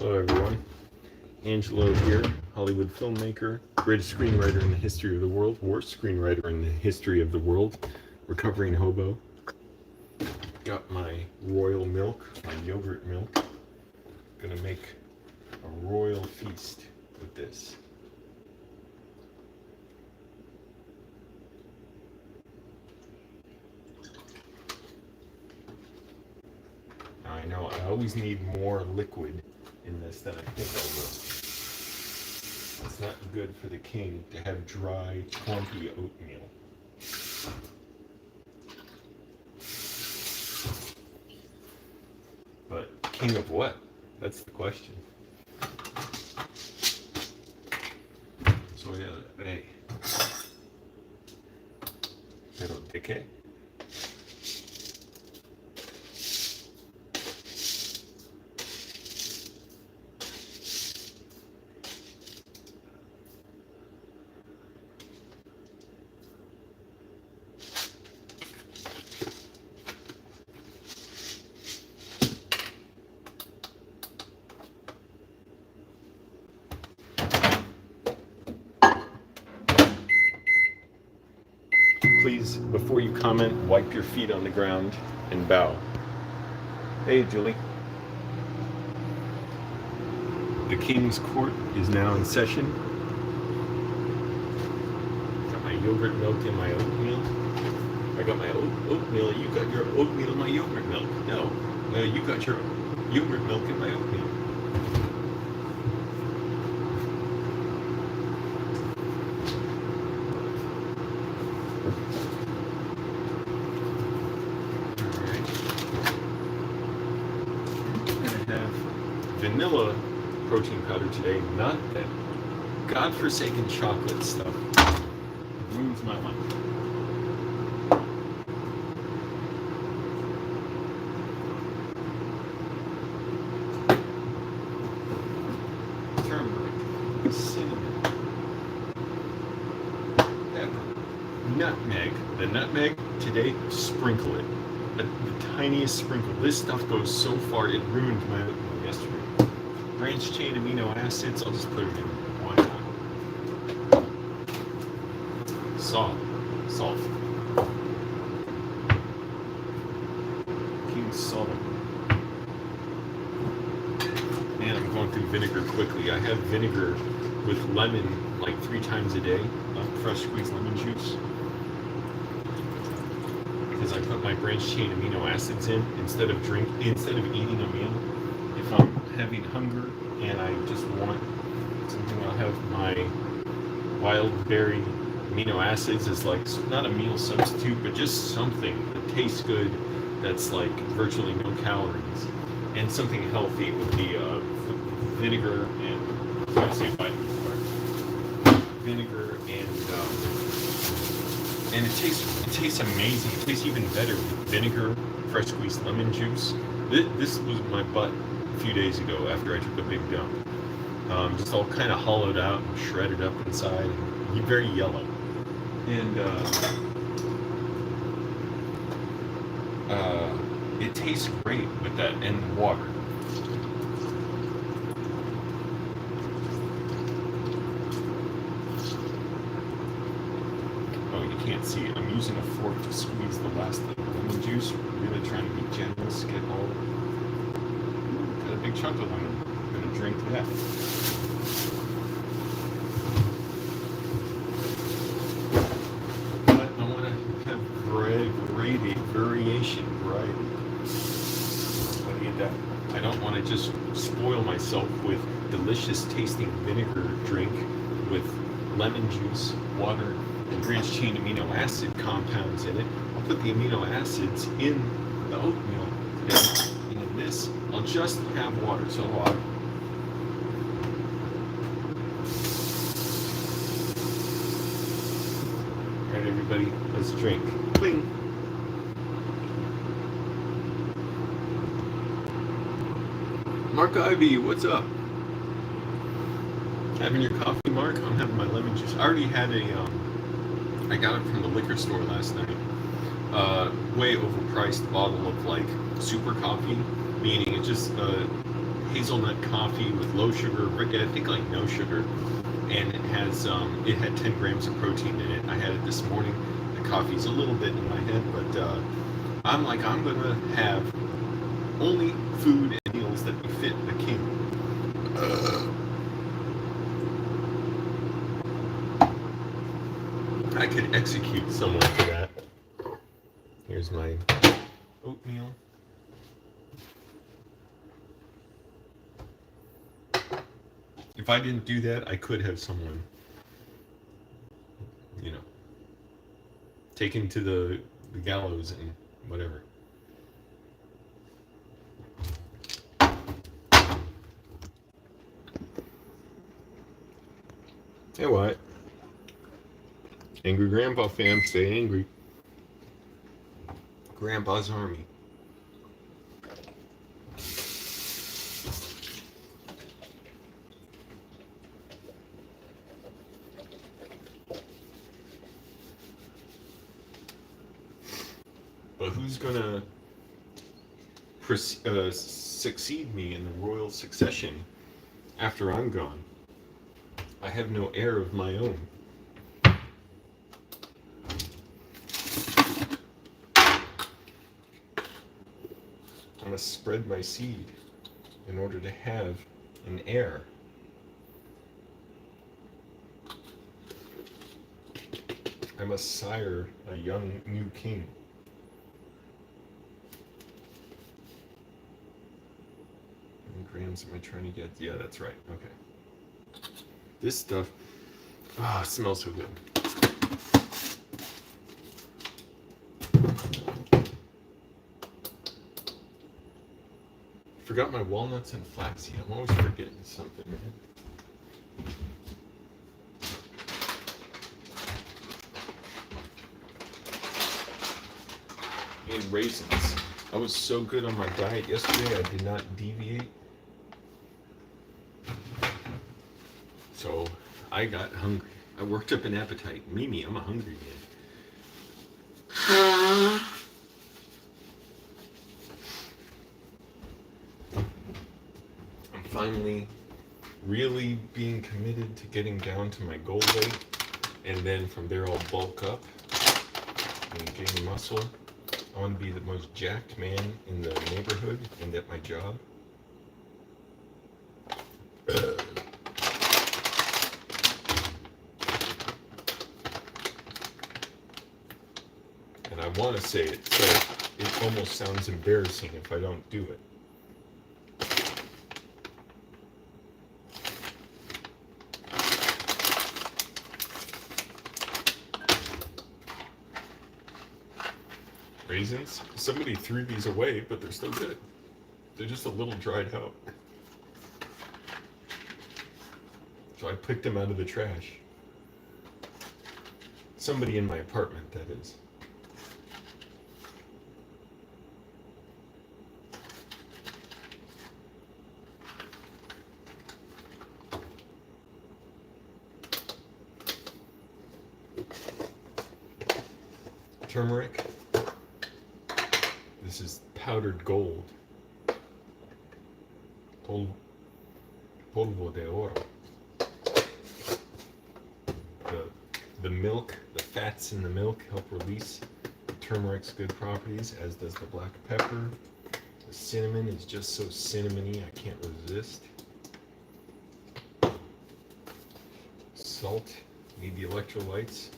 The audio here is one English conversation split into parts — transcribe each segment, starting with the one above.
Hello everyone, Angelo here, Hollywood filmmaker, greatest screenwriter in the history of the world, worst screenwriter in the history of the world, recovering hobo. Got my royal milk, my yogurt milk. Gonna make a royal feast with this. Now I know I always need more liquid in this than I think I will. It's not good for the king to have dry, clumpy oatmeal. But king of what? That's the question. So pero ¿de qué? Please, before you comment, wipe your feet on the ground and bow. Hey, Julie. The King's Court is now in session. Got my yogurt milk and my oatmeal. I got my oatmeal. You got your oatmeal and my yogurt milk. No, you got your yogurt milk and my oatmeal. Vanilla protein powder today, not that godforsaken chocolate stuff. It ruins my life. Turmeric, cinnamon, pepper, nutmeg. The nutmeg today, sprinkle it. The tiniest sprinkle. This stuff goes so far, it ruined my oatmeal yesterday. Branch chain amino acids, I'll just put them in. Why not? Salt. King salt. Man, I'm going through vinegar quickly. I have vinegar with lemon like 3 times a day, fresh squeezed lemon juice. Because I put my branch chain amino acids in instead of eating a meal. If I'm having hunger and I just want something, I'll have my wild berry amino acids as like not a meal substitute, but just something that tastes good, that's like virtually no calories, and something healthy would be vinegar and vinegar and it tastes amazing. It tastes even better with vinegar, fresh squeezed lemon juice. This was my butt a few days ago after I took a big dump. Just all kind of hollowed out and shredded up inside, and very yellow. And it tastes great with that and water. Oh, you can't see it. I'm using a fork to squeeze the last lemon juice. Really trying to be generous, get all. Got a big chunk of lemon. I'm gonna drink that. But I want to have variety. What do you do? I don't want to just spoil myself with delicious tasting vinegar drink with lemon juice, water, and branch chain amino acid compounds in it. I'll put the amino acids in the oatmeal today, and in this, I'll just have water. So Alright, everybody, let's drink. Cling. Mark Ivy, what's up? Having your coffee, Mark? I'm having my lemon juice. I already had I got it from the liquor store last night. Way overpriced bottle of like super coffee, meaning it just hazelnut coffee with low sugar, I think like no sugar, and it had 10 grams of protein in it. I had it this morning. The coffee's a little bit in my head, but I'm gonna have only food and meals that befit a king. I could execute someone for that. Here's my oatmeal. If I didn't do that, I could have someone, you know, taken to the gallows and whatever. Hey, what? Angry Grandpa fam, stay angry. Grandpa's Army. But who's gonna succeed me in the royal succession after I'm gone? I have no heir of my own. I must spread my seed in order to have an heir. I must sire a young new king. How many grams am I trying to get? Yeah, that's right. Okay. This stuff, it smells so good. Forgot my walnuts and flaxseed. I'm always forgetting something, man. And raisins. I was so good on my diet yesterday, I did not deviate. So I got hungry. I worked up an appetite. Mimi, I'm a hungry man. I'm finally really being committed to getting down to my goal weight, and then from there I'll bulk up and gain muscle. I want to be the most jacked man in the neighborhood and at my job. And I want to say it, so it almost sounds embarrassing if I don't do it. Raisins? Somebody threw these away, but they're still good. They're just a little dried out. So I picked them out of the trash. Somebody in my apartment, that is. Turmeric. This is powdered gold. Polvo de oro. The milk, the fats in the milk help release turmeric's good properties, as does the black pepper. The cinnamon is just so cinnamony, I can't resist. Salt, need the electrolytes.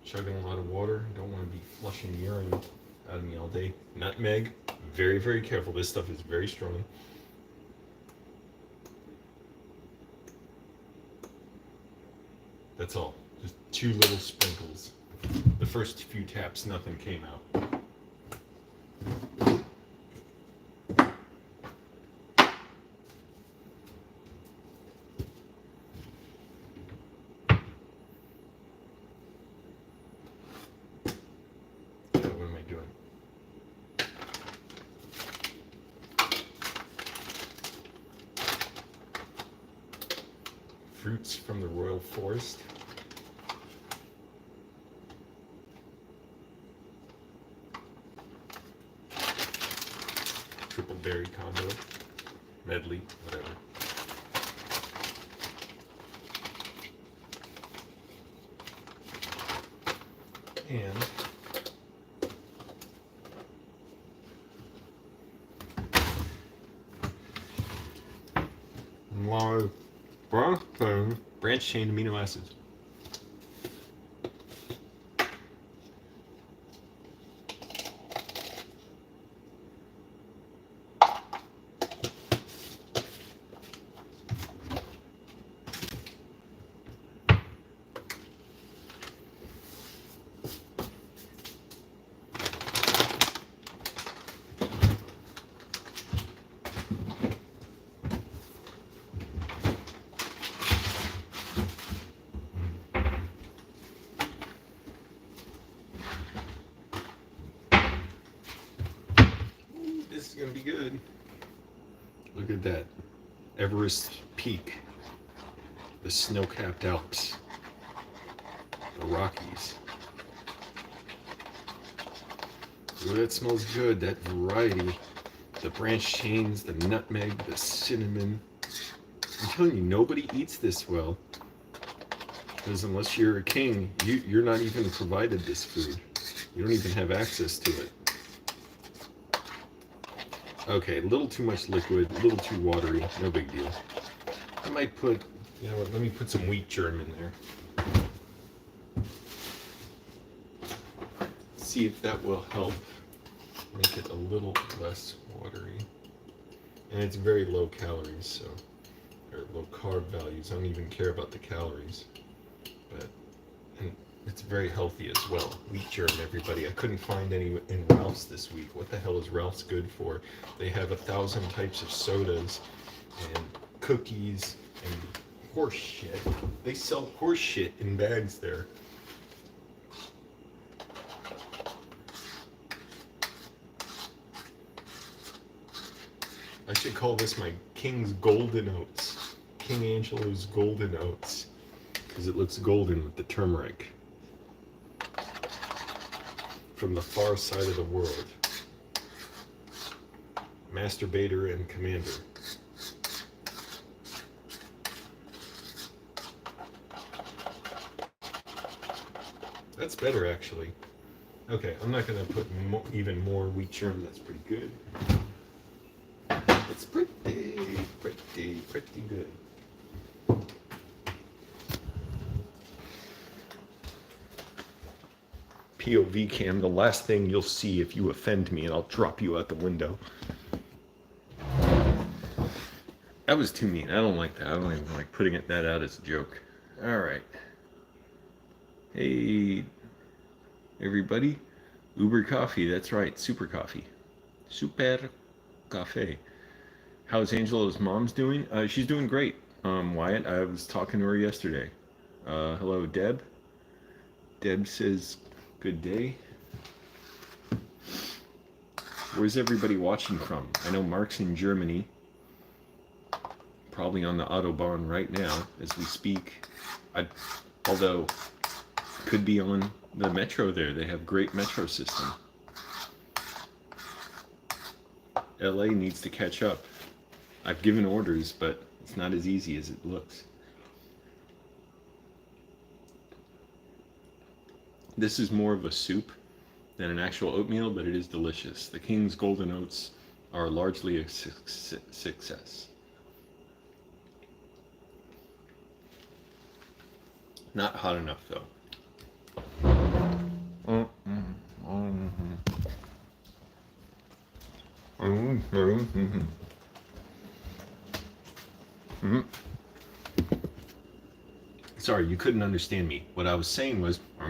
Chugging a lot of water, don't want to be flushing urine out of me all day. Nutmeg, very, very careful. This stuff is very strong. That's all. Just 2 little sprinkles. The first few taps, nothing came out. What am I doing? Fruits from the royal forest. Triple berry combo. medley, whatever. And live branch chain amino acids. This is gonna be good. Look at that. Everest Peak. The snow-capped Alps. The Rockies. Ooh, that smells good. That variety. The branch chains, the nutmeg, the cinnamon. I'm telling you, nobody eats this well. Because unless you're a king, you're not even provided this food. You don't even have access to it. Okay, a little too much liquid, a little too watery, no big deal. I might put, you know what, let me put some wheat germ in there. See if that will help make it a little less watery. And it's very low calories, so, or low carb values. I don't even care about the calories. But, and it's very healthy as well. Wheat germ, everybody. I couldn't find any in Ralph's this week. What the hell is Ralph's good for? They have 1,000 types of sodas and cookies and horse shit. They sell horse shit in bags there. I should call this my King's Golden Oats. King Angelo's Golden Oats. Because it looks golden with the turmeric. From the far side of the world. Masturbator and Commander. That's better, actually. Okay, I'm not going to put even more wheat germ. That's pretty good. It's pretty good. POV cam, the last thing you'll see if you offend me, and I'll drop you out the window. That was too mean. I don't like that. I don't even like putting that out as a joke. All right. Hey, everybody. Uber coffee. That's right. Super coffee. Super cafe. How's Angelo's mom's doing? She's doing great. Wyatt, I was talking to her yesterday. Hello, Deb. Deb says, good day. Where's everybody watching from? I know Mark's in Germany. Probably on the Autobahn right now as we speak. Although, could be on the metro there. They have great metro system. LA needs to catch up. I've given orders, but it's not as easy as it looks. This is more of a soup than an actual oatmeal, but it is delicious. The King's Golden Oats are largely a success. Not hot enough, though. Sorry, you couldn't understand me. What I was saying was... I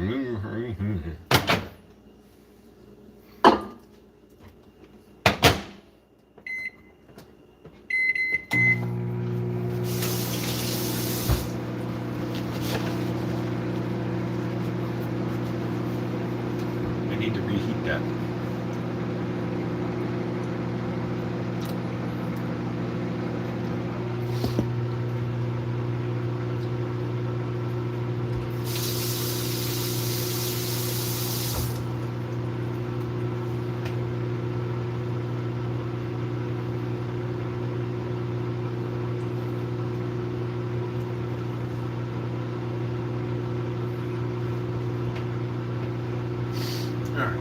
need to reheat that. All right.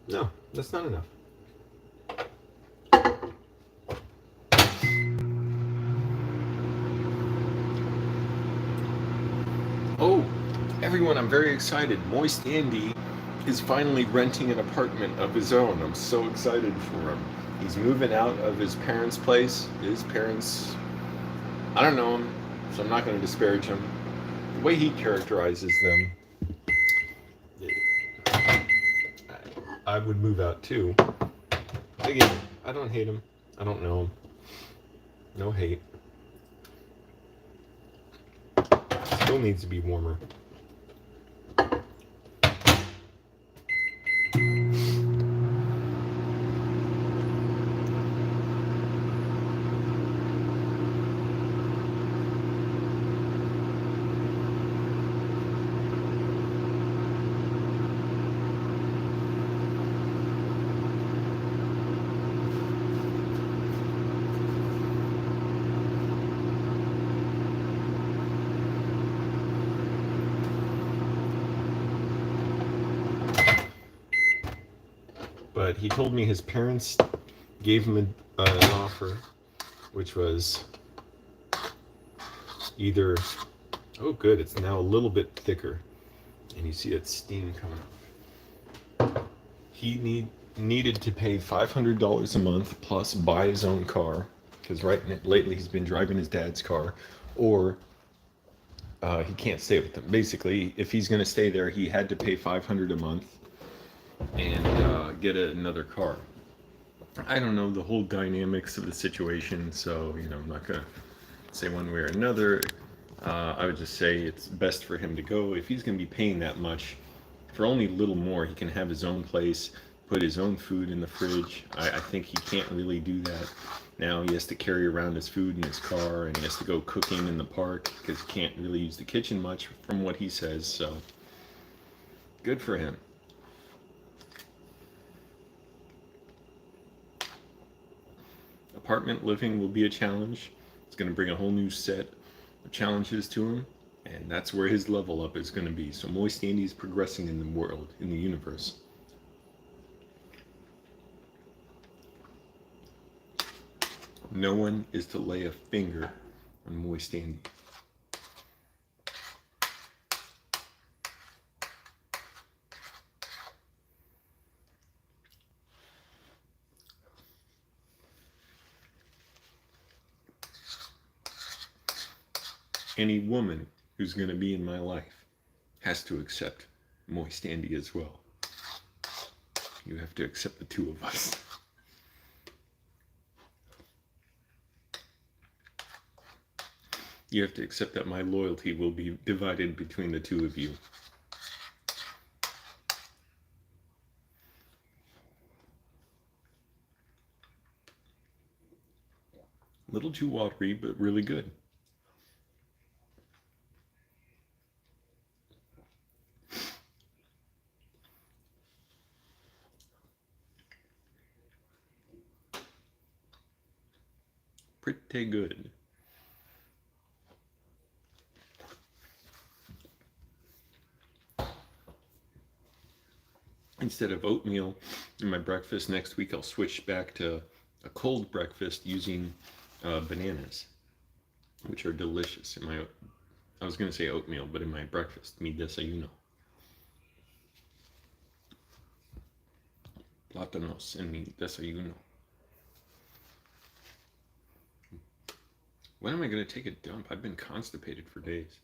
No, that's not enough. Oh, everyone, I'm very excited. Moist Andy is finally renting an apartment of his own. I'm so excited for him. He's moving out of his parents' place. His parents, I don't know him, so I'm not going to disparage him. The way he characterizes them, I would move out too. Again, I don't hate him. I don't know him. No hate. Still needs to be warmer. But he told me his parents gave him an offer, which was either, oh good, it's now a little bit thicker, and you see it's steam coming up. He needed to pay $500 a month plus buy his own car, because lately he's been driving his dad's car, or he can't stay with them. Basically, if he's going to stay there, he had to pay $500 a month and get another car. I don't know the whole dynamics of the situation, so I'm not gonna say one way or another. I would just say it's best for him to go. If he's gonna be paying that much for only a little more, he can have his own place, put his own food in the fridge. I think he can't really do that now. He has to carry around his food in his car, and he has to go cooking in the park because he can't really use the kitchen much, from what he says. So good for him. Apartment living will be a challenge. It's going to bring a whole new set of challenges to him, and that's where his level up is going to be. So Moist Andy is progressing in the world, in the universe. No one is to lay a finger on Moist Andy. Any woman who's going to be in my life has to accept Moist Andy as well. You have to accept the two of us. You have to accept that my loyalty will be divided between the two of you. A little too watery, but really good. Pretty good. Instead of oatmeal in my breakfast next week, I'll switch back to a cold breakfast using bananas, which are delicious. I was going to say oatmeal, but in my breakfast, mi desayuno. Plátanos en mi desayuno. When am I going to take a dump? I've been constipated for days.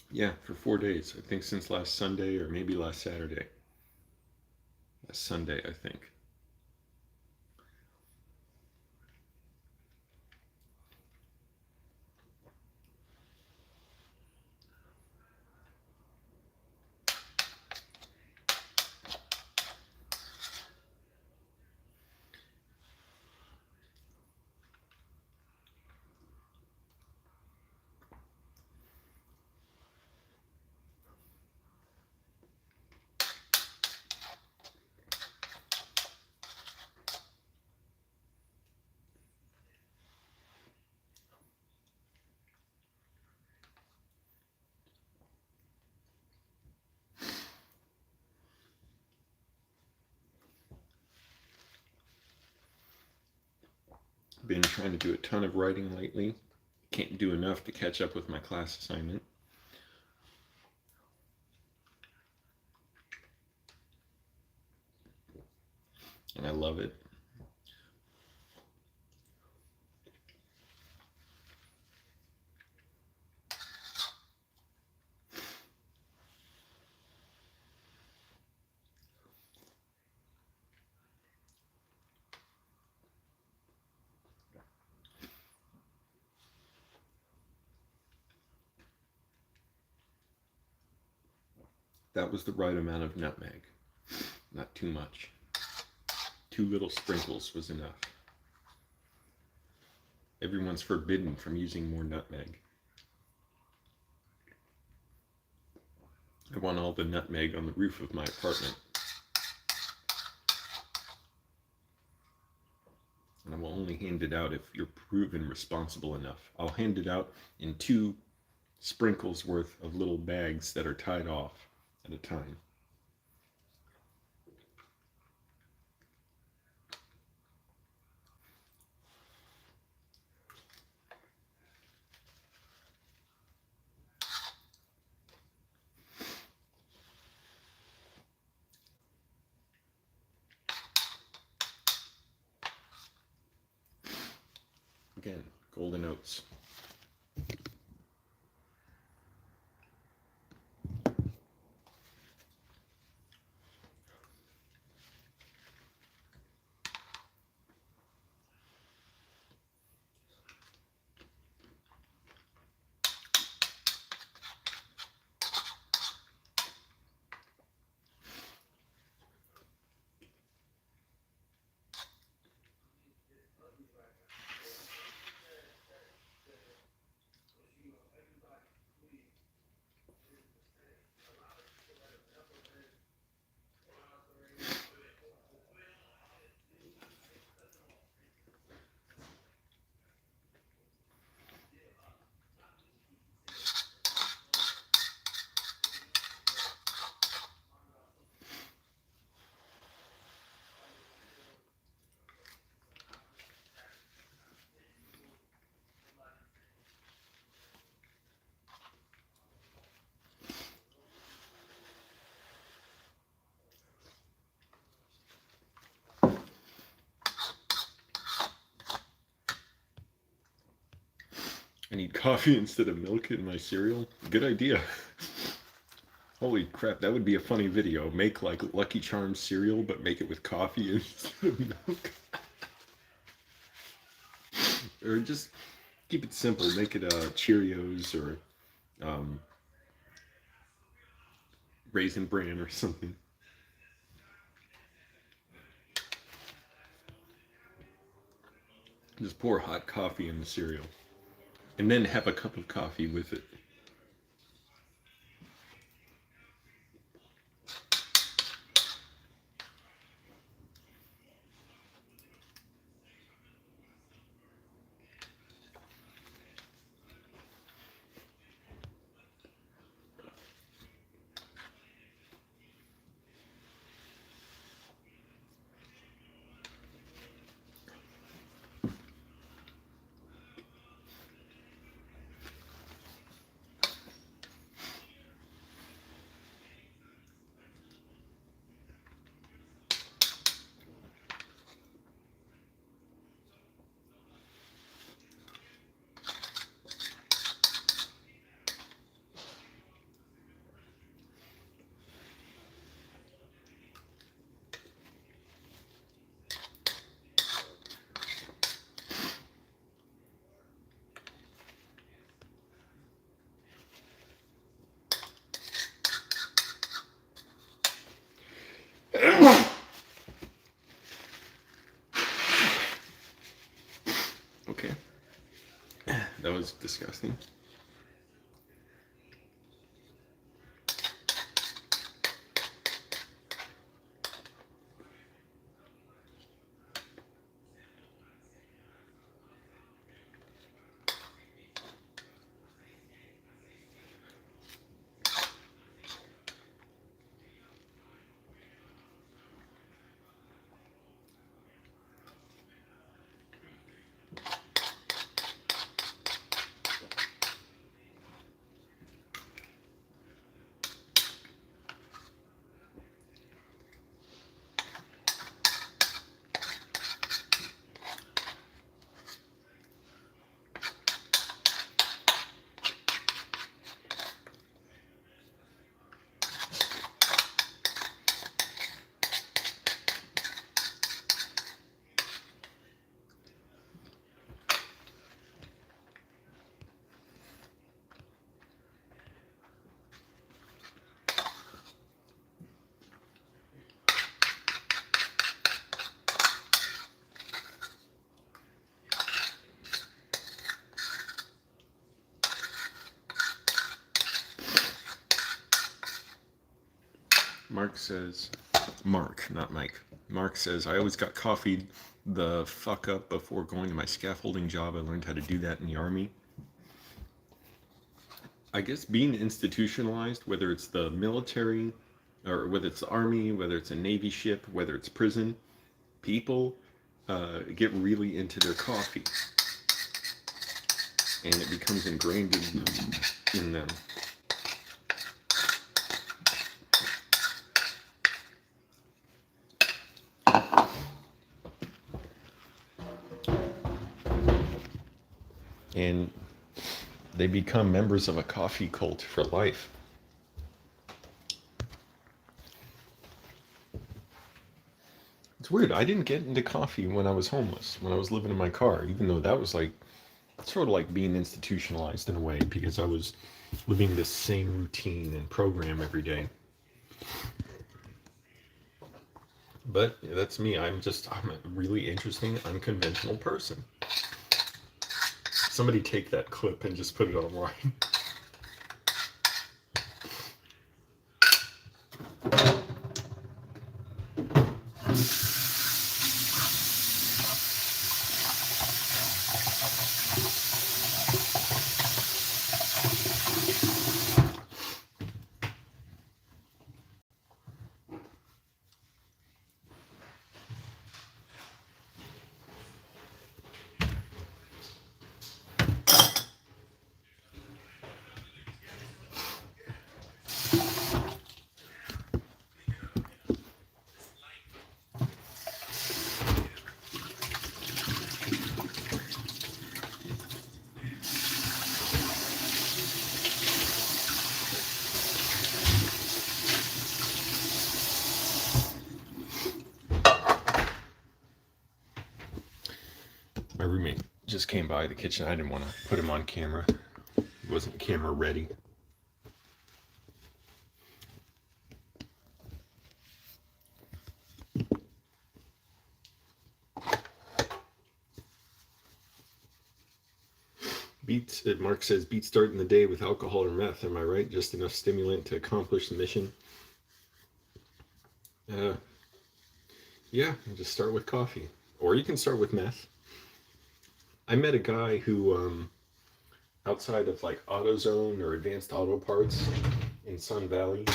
Yeah, for 4 days. I think since last Sunday or maybe last Saturday. Last Sunday, I think. Been trying to do a ton of writing lately. Can't do enough to catch up with my class assignment. And I love it. That was the right amount of nutmeg. Not too much. 2 little sprinkles was enough. Everyone's forbidden from using more nutmeg. I want all the nutmeg on the roof of my apartment. And I will only hand it out if you're proven responsible enough. I'll hand it out in 2 sprinkles worth of little bags that are tied off at a time. Again, golden oats. I need coffee instead of milk in my cereal. Good idea. Holy crap, that would be a funny video. Make like Lucky Charms cereal, but make it with coffee instead of milk. Or just keep it simple. Make it Cheerios or Raisin Bran or something. Just pour hot coffee in the cereal. And then have a cup of coffee with it. Okay. That was disgusting. Mark, not Mike. Mark says, I always got coffee the fuck up before going to my scaffolding job. I learned how to do that in the Army. I guess being institutionalized, whether it's the military, or whether it's the Army, whether it's a Navy ship, whether it's prison, people get really into their coffee. And it becomes ingrained in them. And they become members of a coffee cult for life. It's weird. I didn't get into coffee when I was homeless, when I was living in my car, even though that was like sort of like being institutionalized in a way, because I was living this same routine and program every day. But that's me. I'm a really interesting, unconventional person. Somebody take that clip and just put it online. My roommate just came by the kitchen. I didn't want to put him on camera. He wasn't camera ready. Mark says, beat starting the day with alcohol or meth. Am I right? Just enough stimulant to accomplish the mission. Yeah, just start with coffee. Or you can start with meth. I met a guy who, outside of like AutoZone or Advanced Auto Parts in Sun Valley,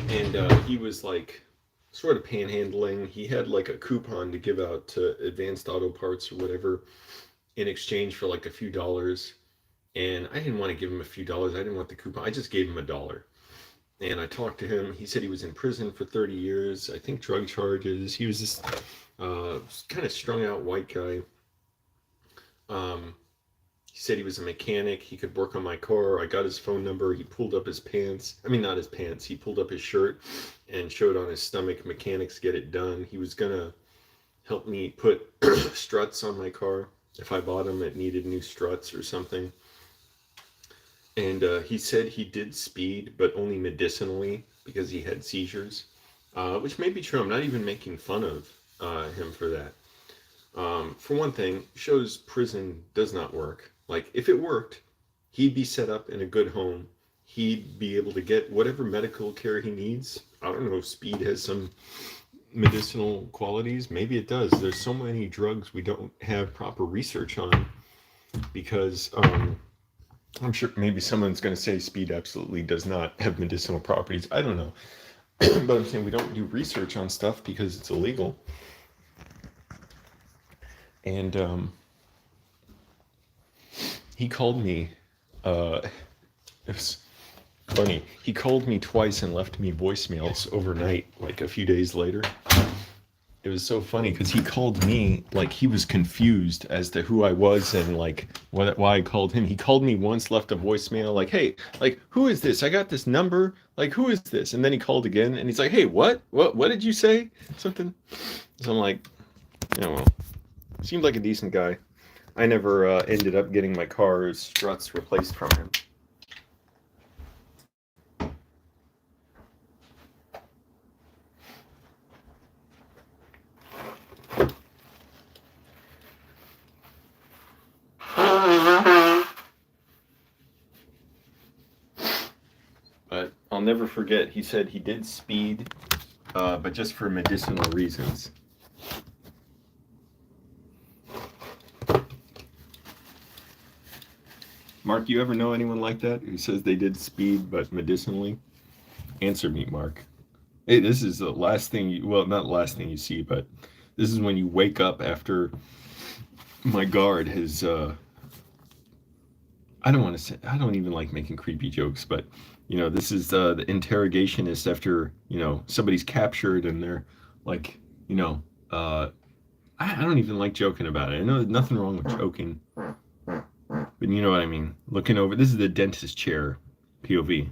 and he was like sort of panhandling. He had like a coupon to give out to Advanced Auto Parts or whatever in exchange for like a few dollars. And I didn't want to give him a few dollars. I didn't want the coupon. I just gave him $1. And I talked to him. He said he was in prison for 30 years. I think drug charges. He was this kind of strung out white guy. He said he was a mechanic. He could work on my car. I got his phone number. He pulled up his pants. I mean, not his pants. He pulled up his shirt and showed on his stomach, mechanics get it done. He was going to help me put struts on my car. If I bought them, it needed new struts or something. And he said he did speed, but only medicinally because he had seizures, which may be true. I'm not even making fun of him for that. For one thing, shows prison does not work. Like, if it worked, he'd be set up in a good home. He'd be able to get whatever medical care he needs. I don't know if speed has some medicinal qualities. Maybe it does. There's so many drugs we don't have proper research on because I'm sure maybe someone's going to say speed absolutely does not have medicinal properties. I don't know. But I'm saying we don't do research on stuff because it's illegal. And he called me. It was funny. He called me twice and left me voicemails overnight, like a few days later. It was so funny because he called me like he was confused as to who I was and like why I called him. He called me once, left a voicemail like, hey, like, who is this? I got this number. Like, who is this? And then he called again and he's like, hey, what did you say? Something. So I'm like, yeah, well, seemed like a decent guy. I never ended up getting my car's struts replaced from him. But I'll never forget, he said he did speed but just for medicinal reasons. Mark, you ever know anyone like that who says they did speed but medicinally? Answer me, Mark. Hey, this is the last thing you, well, not the last thing you see, but this is when you wake up after my guard has, I don't want to say, I don't even like making creepy jokes, but, this is the interrogationist after, somebody's captured and they're like, uh, I don't even like joking about it. I know there's nothing wrong with joking, but you know what I mean. Looking over, this is the dentist chair POV.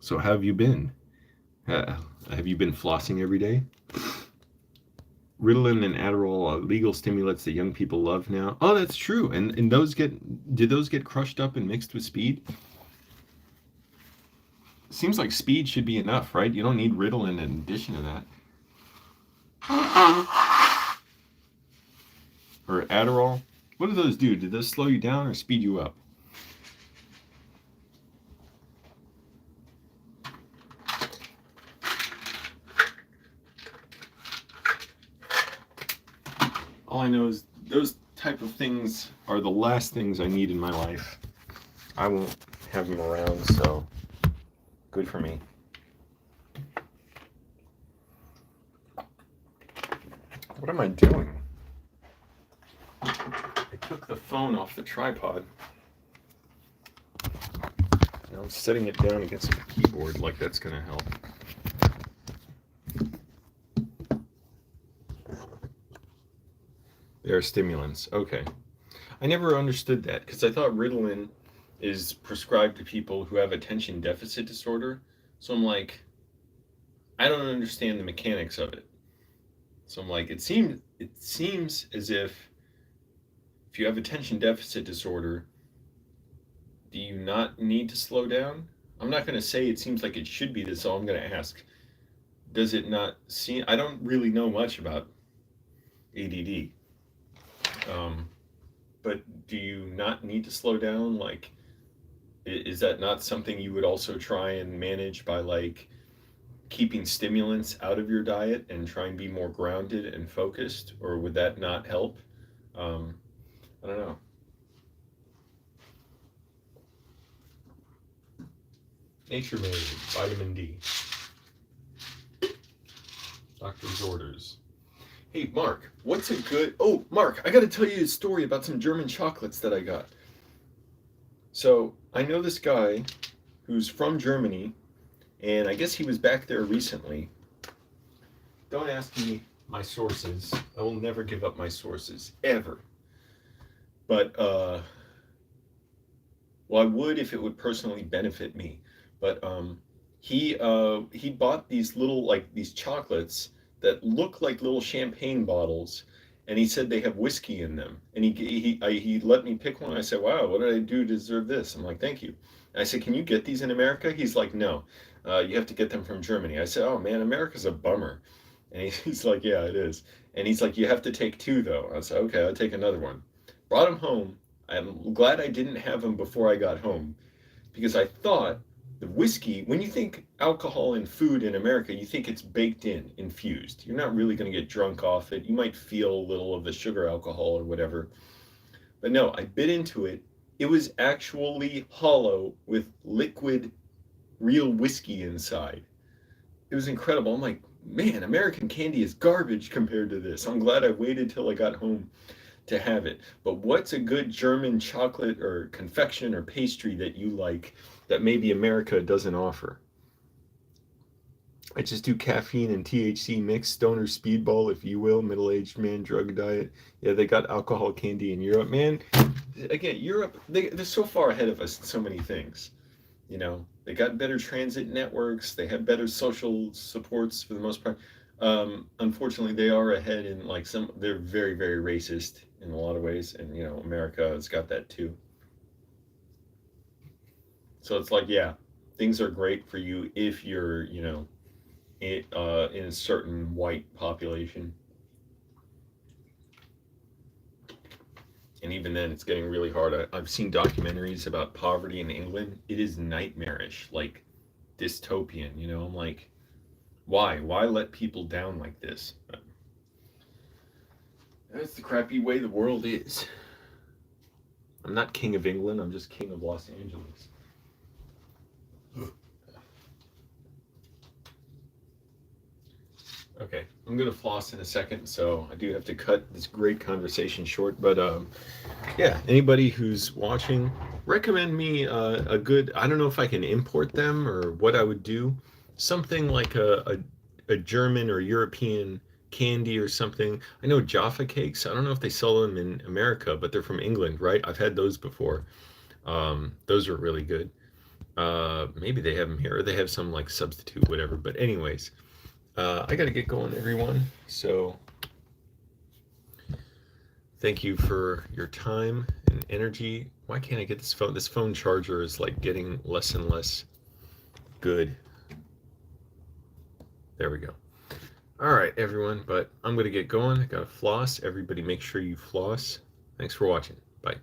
So how have you been? Have you been flossing every day? Ritalin and Adderall are legal stimulants that young people love now. Oh, that's true. And did those get crushed up and mixed with speed? Seems like speed should be enough, right? You don't need Ritalin in addition to that. Or Adderall. What do those do? Did those slow you down or speed you up? All I know is those type of things are the last things I need in my life. I won't have them around, so good for me. What am I doing? I took the phone off the tripod. Now I'm setting it down against the keyboard like that's going to help. They are stimulants. Okay. I never understood that because I thought Ritalin is prescribed to people who have attention deficit disorder. So I'm like, I don't understand the mechanics of it. So I'm like, it seems as if you have attention deficit disorder, do you not need to slow down? I'm not going to say it seems like it should be this, all I'm going to ask. Does it not seem, I don't really know much about ADD. But do you not need to slow down? Like, is that not something you would also try and manage by like keeping stimulants out of your diet and try and be more grounded and focused? Or would that not help? I don't know. Nature Made, vitamin D. Doctor's orders. Hey, Mark, what's a good... Oh, Mark, I got to tell you a story about some German chocolates that I got. So, I know this guy who's from Germany, and I guess he was back there recently. Don't ask me my sources. I will never give up my sources, ever. But, well, I would if it would personally benefit me. But he bought these little, like, these chocolates that look like little champagne bottles, and he said they have whiskey in them. And he let me pick one. I said, "Wow, what did I do to deserve this?" I'm like, "Thank you." And I said, "Can you get these in America?" He's like, "No, you have to get them from Germany." I said, "Oh man, America's a bummer." And he's like, "Yeah, it is." And he's like, "You have to take two though." I said, "Okay, I'll take another one." Brought him home. I'm glad I didn't have them before I got home, because I thought the whiskey, when you think alcohol and food in America, you think it's baked in, infused. You're not really going to get drunk off it. You might feel a little of the sugar alcohol or whatever. But no, I bit into it. It was actually hollow with liquid, real whiskey inside. It was incredible. I'm like, man, American candy is garbage compared to this. I'm glad I waited till I got home to have it. But what's a good German chocolate or confection or pastry that you like that maybe America doesn't offer? I just do caffeine and THC mix, stoner speedball, if you will, middle-aged man drug diet. Yeah, they got alcohol candy in Europe, man. Again, Europe, they're so far ahead of us in so many things. They got better transit networks. They have better social supports for the most part. Unfortunately, they are ahead in like they're very, very racist in a lot of ways. And, America has got that too. So it's like, yeah, things are great for you if you're, in a certain white population. And even then, it's getting really hard. I've seen documentaries about poverty in England. It is nightmarish, like dystopian. I'm like, Why let people down like this? That's the crappy way the world is. I'm not king of England, I'm just king of Los Angeles. Okay, I'm gonna floss in a second, so I do have to cut this great conversation short. But yeah, anybody who's watching, recommend me a good. I don't know if I can import them or what I would do. Something like a German or European candy or something. I know Jaffa cakes. I don't know if they sell them in America, but they're from England, right? I've had those before. Those are really good. Maybe they have them here, or they have some like substitute, whatever. But anyways. I got to get going, everyone. So thank you for your time and energy. Why can't I get this phone? This phone charger is like getting less and less good. There we go. All right, everyone. But I'm going to get going. I got to floss. Everybody make sure you floss. Thanks for watching. Bye.